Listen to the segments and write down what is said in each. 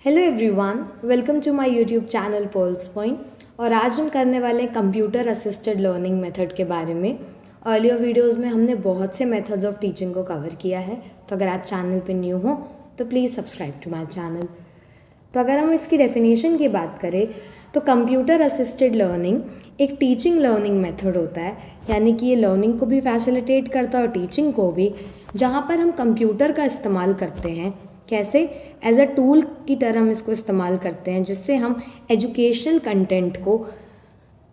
Hello everyone, welcome to my YouTube channel Polls Point. और आज हम करने वाले हैं कंप्यूटर असिस्टेड लर्निंग मेथड के बारे में। अर्लियर वीडियोस में हमने बहुत से मेथड्स ऑफ टीचिंग को कवर किया है, तो अगर आप चैनल पे न्यू हो तो please subscribe to my channel. तो अगर हम इसकी डेफिनेशन की बात करें तो कंप्यूटर असिस्टेड लर्निंग एक टीचिंग लर्निंग मेथड होता है, यानी कि ये लर्निंग को भी फैसिलिटेट करता है और टीचिंग को भी, जहाँ पर हम कंप्यूटर का इस्तेमाल करते हैं। कैसे? एज अ टूल की तरह हम इसको इस्तेमाल करते हैं, जिससे हम एजुकेशनल कंटेंट को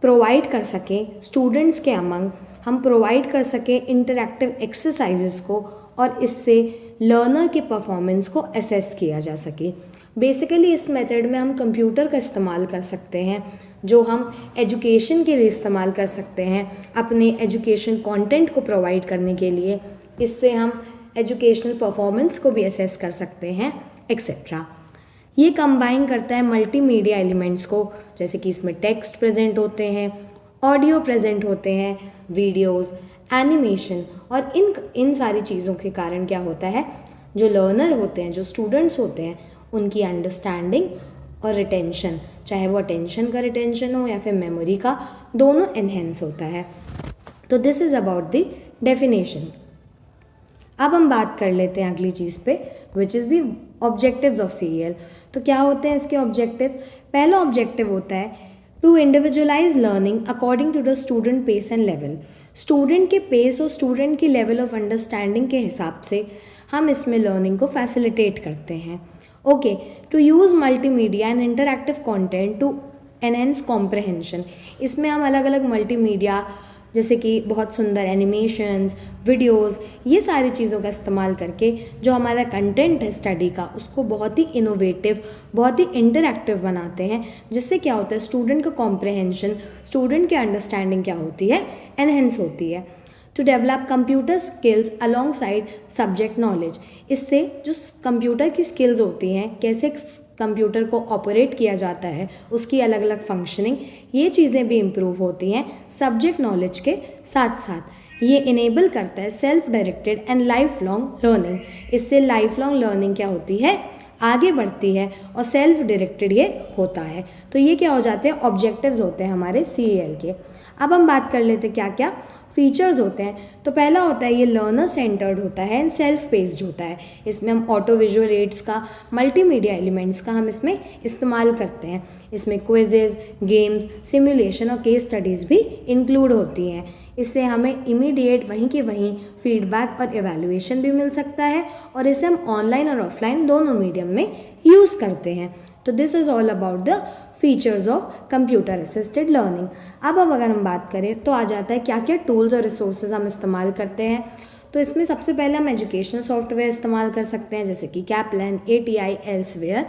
प्रोवाइड कर सकें स्टूडेंट्स के अमंग, हम प्रोवाइड कर सकें इंटरैक्टिव एक्सरसाइजेस को, और इससे लर्नर के परफॉर्मेंस को असेस किया जा सके। बेसिकली इस मेथड में हम कंप्यूटर का इस्तेमाल कर सकते हैं, जो हम एजुकेशन के लिए इस्तेमाल कर सकते हैं, अपने एजुकेशन कंटेंट को प्रोवाइड करने के लिए। इससे हम एजुकेशनल परफॉर्मेंस को भी असेस कर सकते हैं, एक्सेट्रा। ये कंबाइन करता है मल्टीमीडिया एलिमेंट्स को, जैसे कि इसमें टेक्स्ट प्रेजेंट होते हैं, ऑडियो प्रेजेंट होते हैं, वीडियोस, एनिमेशन, और इन सारी चीज़ों के कारण क्या होता है, जो लर्नर होते हैं, जो स्टूडेंट्स होते हैं, उनकी अंडरस्टैंडिंग और रिटेंशन, चाहे वो अटेंशन का रिटेंशन हो या फिर मेमोरी का, दोनों एनहेंस होता है। तो this is about the definition. अब हम बात कर लेते हैं अगली चीज़ पे, which is the objectives of CEL। तो क्या होते हैं इसके ऑब्जेक्टिव? पहला ऑब्जेक्टिव होता है to individualize learning according to the student pace and level. Student के पेस और स्टूडेंट की लेवल ऑफ अंडरस्टैंडिंग के हिसाब से हम इसमें लर्निंग को फैसिलिटेट करते हैं। Okay, to use multimedia and interactive content to enhance comprehension. इसमें हम अलग अलग मल्टीमीडिया, जैसे कि बहुत सुंदर एनिमेशंस, वीडियोस, ये सारी चीज़ों का इस्तेमाल करके जो हमारा कंटेंट है स्टडी का, उसको बहुत ही इनोवेटिव, बहुत ही इंटरैक्टिव बनाते हैं, जिससे क्या होता है, स्टूडेंट का कॉम्प्रहेंशन, स्टूडेंट की अंडरस्टैंडिंग क्या होती है, एनहेंस होती है। To develop computer skills alongside subject knowledge. इससे जो कंप्यूटर की स्किल्स होती हैं, कैसे कंप्यूटर को ऑपरेट किया जाता है, उसकी अलग अलग फंक्शनिंग, ये चीज़ें भी इम्प्रूव होती हैं सब्जेक्ट नॉलेज के साथ साथ। ये इनेबल करता है self directed and life long learning. इससे लाइफ लॉन्ग लर्निंग क्या होती है, आगे बढ़ती है, और सेल्फ डायरेक्टेड ये होता है। तो ये क्या हो जाते हैं, ऑब्जेक्टिव्स होते हैं हमारे CEL के। अब हम बात कर लेते हैं क्या क्या फीचर्स होते हैं। तो पहला होता है ये लर्नर सेंटर्ड होता है एंड सेल्फ पेस्ड होता है। इसमें हम ऑटो विजुअल एड्स का, मल्टीमीडिया एलिमेंट्स का हम इसमें इस्तेमाल करते हैं। इसमें क्विजेज, गेम्स, सिमुलेशन और केस स्टडीज़ भी इंक्लूड होती हैं। इससे हमें इमीडिएट वहीं के वहीं फीडबैक और एवेल्युएशन भी मिल सकता है, और इसे हम ऑनलाइन और ऑफलाइन दोनों मीडियम में यूज़ करते हैं। तो this is all about the features of computer assisted learning. अब अगर हम बात करें तो आ जाता है क्या क्या टूल्स और रिसोर्सेज हम इस्तेमाल करते हैं। तो इसमें सबसे पहले हम एजुकेशनल सॉफ्टवेयर इस्तेमाल कर सकते हैं, जैसे कि कैपलान, ATI, एल्सवेयर।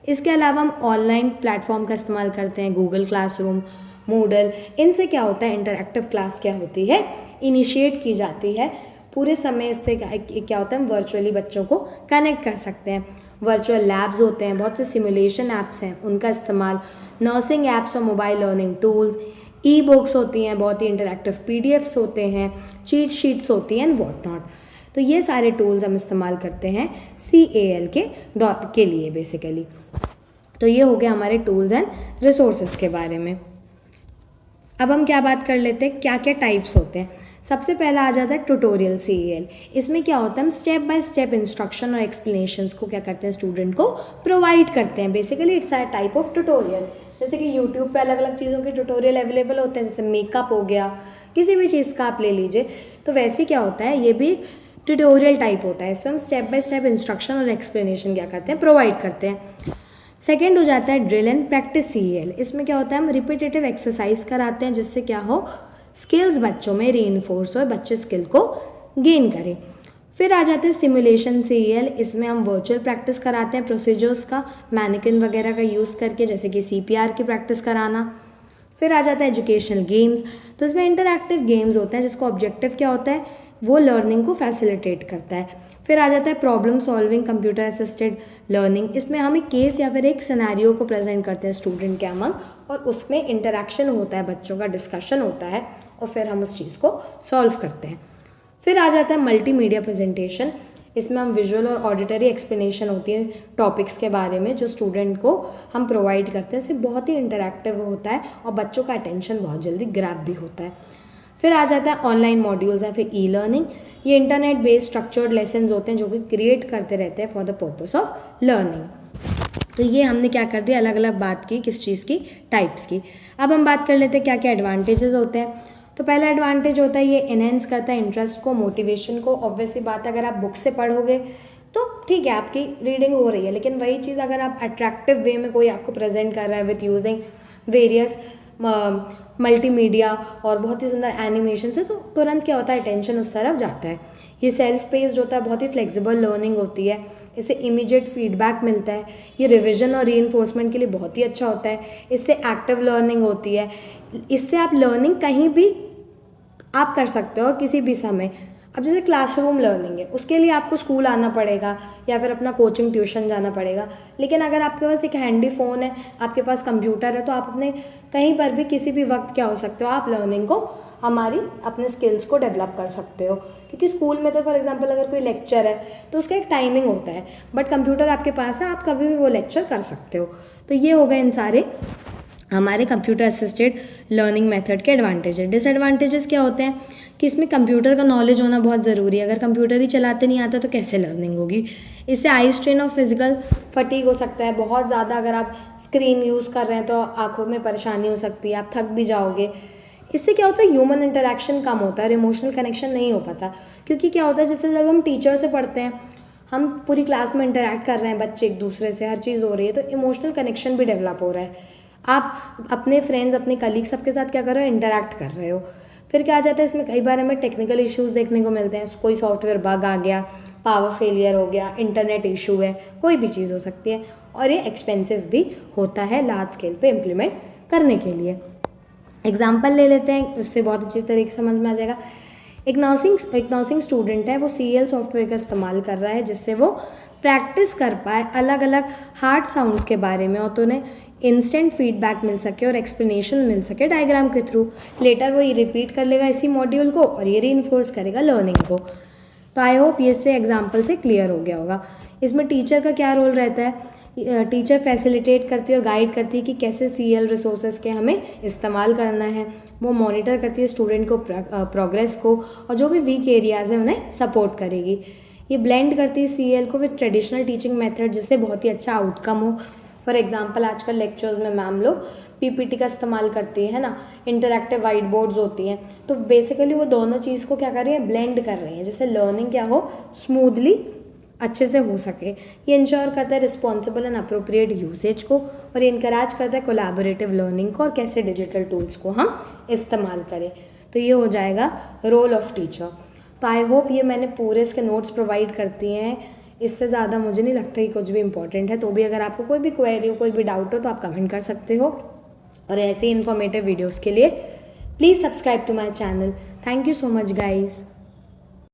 इसके अलावा हम ऑनलाइन प्लेटफॉर्म का इस्तेमाल करते हैं, गूगल क्लासरूम, मूडल। इनसे क्या होता है, इंटरैक्टिव क्लास क्या होती है, इनिशिएट की जाती है पूरे समय। इससे क्या होता है, हम वर्चुअली बच्चों को कनेक्ट कर सकते हैं। वर्चुअल लैब्स होते हैं, बहुत से सिमुलेशन ऐप्स हैं, उनका इस्तेमाल, नर्सिंग ऐप्स और मोबाइल लर्निंग टूल्स, ई-बुक्स होती हैं, बहुत ही इंटरैक्टिव PDFs होते हैं, चीट शीट्स होती हैं, एंड वॉट नॉट। तो ये सारे टूल्स हम इस्तेमाल करते हैं CEL के लिए बेसिकली। तो ये हो गया हमारे टूल्स एंड रिसोर्सेज के बारे में। अब हम क्या बात कर लेते हैं, क्या क्या टाइप्स होते हैं। सबसे पहला आ जाता है ट्यूटोरियल CEL। इसमें क्या होता है, हम स्टेप बाय स्टेप इंस्ट्रक्शन और एक्सप्लेनेशंस को क्या करते हैं, स्टूडेंट को प्रोवाइड करते हैं। Basically it's a type of tutorial. जैसे कि यूट्यूब पे अलग अलग चीज़ों के ट्यूटोरियल अवेलेबल होते हैं, जैसे मेकअप हो गया, किसी भी चीज़ का आप ले लीजिए। तो वैसे क्या होता है, ये भी ट्यूटोरियल टाइप होता है। इसमें हम स्टेप बाय स्टेप इंस्ट्रक्शन और एक्सप्लेनेशन क्या करते हैं, प्रोवाइड करते हैं। सेकेंड हो जाता है ड्रिल एंड प्रैक्टिस CEL। इसमें क्या होता है, हम रिपीटेटिव एक्सरसाइज कराते हैं, जिससे क्या हो, स्किल्स बच्चों में रीइंफोर्स हो, बच्चे स्किल को गेन करें। फिर आ जाते हैं सिमुलेशन CEL। इसमें हम वर्चुअल प्रैक्टिस कराते हैं प्रोसीजर्स का, मैनिकिन वगैरह का यूज़ करके, जैसे कि CPR की प्रैक्टिस कराना। फिर आ जाता है एजुकेशनल गेम्स। तो इसमें इंटरैक्टिव गेम्स होते हैं, जिसको ऑब्जेक्टिव क्या होता है, वो लर्निंग को फैसिलिटेट करता है। फिर आ जाता है problem solving computer assisted learning. इसमें हम एक केस या फिर एक सिनेरियो को प्रेजेंट करते हैं स्टूडेंट के अमंग, और उसमें इंटरैक्शन होता है, बच्चों का डिस्कशन होता है, और फिर हम उस चीज़ को सॉल्व करते हैं। फिर आ जाता है मल्टीमीडिया प्रेजेंटेशन। इसमें हम विजुअल और ऑडिटरी एक्सप्लेनेशन होती है टॉपिक्स के बारे में जो स्टूडेंट को हम प्रोवाइड करते हैं। इससे बहुत ही इंटरैक्टिव होता है और बच्चों का अटेंशन बहुत जल्दी ग्रैब भी होता है। फिर आ जाता है ऑनलाइन मॉड्यूल्स या फिर ई लर्निंग। ये इंटरनेट बेस्ड स्ट्रक्चर्ड लेसन्स होते हैं जो कि क्रिएट करते रहते हैं for the purpose of learning. तो ये हमने क्या कर दिया, अलग अलग बात की किस चीज़ की, टाइप्स की। अब हम बात कर लेते हैं क्या क्या एडवांटेजेस होते हैं। तो पहला एडवांटेज होता है ये इनहेंस करता है इंटरेस्ट को, मोटिवेशन को। ऑब्वियसली बात है, अगर आप बुक से पढ़ोगे तो ठीक है आपकी रीडिंग हो रही है, लेकिन वही चीज़ अगर आप अट्रैक्टिव वे में कोई आपको प्रेजेंट कर रहा है विथ यूजिंग वेरियस मल्टीमीडिया और बहुत ही सुंदर एनिमेशन से, तो तुरंत क्या होता है, अटेंशन उस तरफ जाता है। ये सेल्फ पेस्ड होता है, बहुत ही फ्लेक्सिबल लर्निंग होती है, इससे इमीडिएट फीडबैक मिलता है। ये रिवीजन और रीइंफोर्समेंट के लिए बहुत ही अच्छा होता है। इससे एक्टिव लर्निंग होती है, इससे आप लर्निंग कहीं भी आप कर सकते हो और किसी भी समय। अब जैसे क्लासरूम लर्निंग है, उसके लिए आपको स्कूल आना पड़ेगा या फिर अपना कोचिंग ट्यूशन जाना पड़ेगा। लेकिन अगर आपके पास एक हैंडी फ़ोन है, आपके पास कंप्यूटर है, तो आप अपने कहीं पर भी किसी भी वक्त क्या हो सकते हो, आप लर्निंग को अपने स्किल्स को डेवलप कर सकते हो। क्योंकि स्कूल में तो फॉर एग्जांपल अगर कोई लेक्चर है तो उसका एक टाइमिंग होता है, बट कंप्यूटर आपके पास है, आप कभी भी वो लेक्चर कर सकते हो। तो ये हो गए इन सारे हमारे कंप्यूटर असिस्टेड लर्निंग मेथड के एडवांटेजेस। डिसएडवांटेजेस क्या होते हैं कि इसमें कंप्यूटर का नॉलेज होना बहुत ज़रूरी है। अगर कंप्यूटर ही चलाते नहीं आता तो कैसे लर्निंग होगी। इससे आई स्ट्रेन और फिजिकल फटीग हो सकता है बहुत ज़्यादा। अगर आप स्क्रीन यूज़ कर रहे हैं तो आंखों में परेशानी हो सकती है, आप थक भी जाओगे। इससे क्या होता है, ह्यूमन इंटरेक्शन कम होता है और इमोशनल कनेक्शन नहीं हो पाता। क्योंकि क्या होता है, जैसे जब हम टीचर से पढ़ते हैं, हम पूरी क्लास में इंटरेक्ट कर रहे हैं बच्चे एक दूसरे से, हर चीज़ हो रही है, तो इमोशनल कनेक्शन भी डेवलप हो रहा है। आप अपने फ्रेंड्स, अपने कलीग सबके साथ क्या कर रहे हो, इंटरेक्ट कर रहे हो। फिर क्या आ जाता है, इसमें कई बार हमें टेक्निकल इश्यूज़ देखने को मिलते हैं। कोई सॉफ्टवेयर बग आ गया, पावर फेलियर हो गया, इंटरनेट इशू है, कोई भी चीज़ हो सकती है। और ये एक्सपेंसिव भी होता है लार्ज स्केल पे इम्प्लीमेंट करने के लिए। एग्जाम्पल ले लेते हैं, उससे बहुत अच्छी तरीके से समझ में आ जाएगा। एक नर्सिंग स्टूडेंट है, वो CL सॉफ्टवेयर का इस्तेमाल कर रहा है जिससे वो प्रैक्टिस कर पाए अलग अलग हार्ट साउंड्स के बारे में, और तो उन्हें इंस्टेंट फीडबैक मिल सके और एक्सप्लेनेशन मिल सके डायग्राम के थ्रू। लेटर वो ये रिपीट कर लेगा इसी मॉड्यूल को और ये रीइंफोर्स करेगा लर्निंग को। तो आई होप ये इससे एग्जाम्पल से क्लियर हो गया होगा। इसमें टीचर का क्या रोल रहता है, टीचर फैसिलिटेट करती है और गाइड करती है कि कैसे CL रिसोर्सेज के हमें इस्तेमाल करना है। वो मॉनिटर करती है स्टूडेंट को प्रोग्रेस को, और जो भी वीक एरियाज़ हैं उन्हें सपोर्ट करेगी। ये ब्लेंड करती है CL को विद ट्रेडिशनल टीचिंग मेथड, जिससे बहुत ही अच्छा आउटकम हो। फॉर एग्जांपल आजकल लेक्चर्स में मैम लोग PPT का इस्तेमाल करती है ना, इंटरैक्टिव वाइट बोर्ड्स होती हैं। तो बेसिकली वो दोनों चीज़ को क्या कर रही है, ब्लेंड कर रही है, जिससे लर्निंग क्या हो, स्मूथली अच्छे से हो सके। ये इंश्योर करता है रिस्पॉन्सिबल एंड अप्रोप्रिएट यूसेज को, और ये इनकरेज करता है कोलैबोरेटिव लर्निंग को और कैसे डिजिटल टूल्स को हम इस्तेमाल करें। तो ये हो जाएगा रोल ऑफ टीचर। तो आई होप ये मैंने पूरे इसके नोट्स प्रोवाइड करती हैं। इससे ज़्यादा मुझे नहीं लगता कि कुछ भी इंपॉर्टेंट है। तो भी अगर आपको कोई भी क्वेरी हो, कोई भी डाउट हो, तो आप कमेंट कर सकते हो। और ऐसे ही इन्फॉर्मेटिव वीडियोज़ के लिए please subscribe to my channel. Thank you so much guys.